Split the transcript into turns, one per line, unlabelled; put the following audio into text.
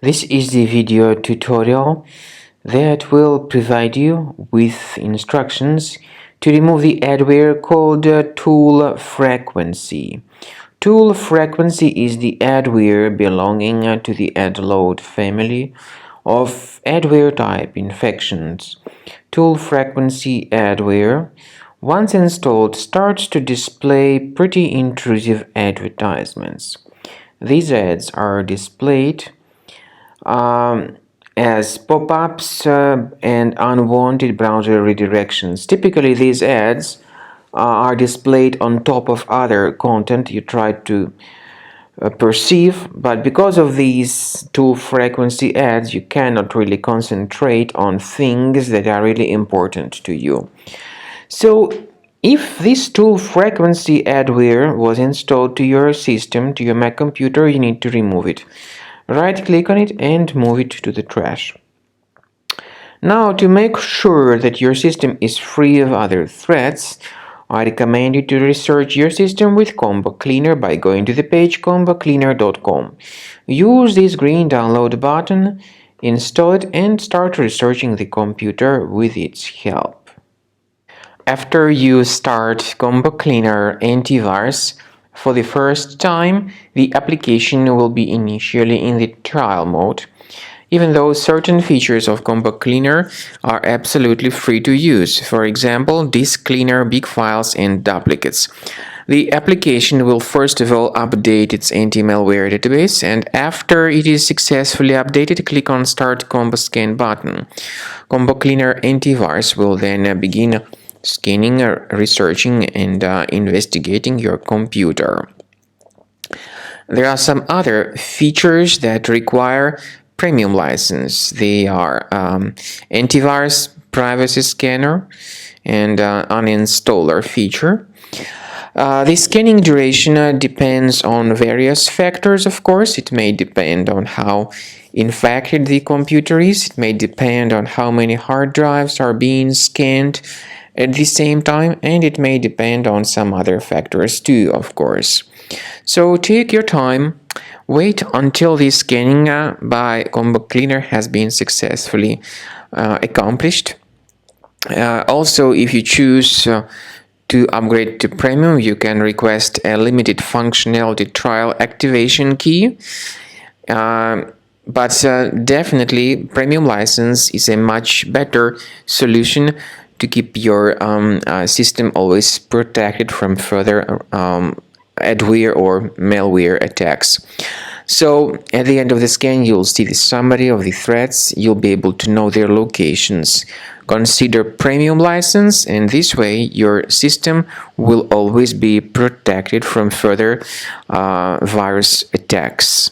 This is the video tutorial that will provide you with instructions to remove the adware called ToolFrequency. ToolFrequency is the adware belonging to the adload family of adware type infections. ToolFrequency adware, once installed, starts to display pretty intrusive advertisements. These ads are displayed as pop-ups and unwanted browser redirections. Typically, these ads are displayed on top of other content you try to perceive, but because of these ToolFrequency ads, you cannot really concentrate on things that are really important to you. So, if this ToolFrequency adware was installed to your system, to your Mac computer, you need to remove it. Right-click on it and move it to the trash. Now, to make sure that your system is free of other threats, I recommend you to research your system with Combo Cleaner by going to the page combocleaner.com. Use this green download button, install it, and start researching the computer with its help. After you start Combo Cleaner Antivirus for the first time, the application will be initially in the trial mode, even though certain features of Combo Cleaner are absolutely free to use. For example, disk cleaner, big files, and duplicates. The application will first of all update its anti-malware database, and after it is successfully updated, click on Start Combo Scan button. Combo Cleaner Antivirus will then begin scanning, researching, and investigating your computer. There are some other features that require premium license. They are antivirus, privacy scanner, and uninstaller feature. The scanning duration depends on various factors, of course. It may depend on how infected the computer is. It may depend on how many hard drives are being scanned at the same time, and it may depend on some other factors too, of course. So take your time, wait until the scanning by Combo Cleaner has been successfully accomplished. Also, if you choose to upgrade to Premium, you can request a limited functionality trial activation key. But definitely, Premium license is a much better solution to keep your system always protected from further adware or malware attacks. So at the end of the scan, you'll see the summary of the threats. You'll be able to know their locations. Consider Premium license, and this way your system will always be protected from further virus attacks.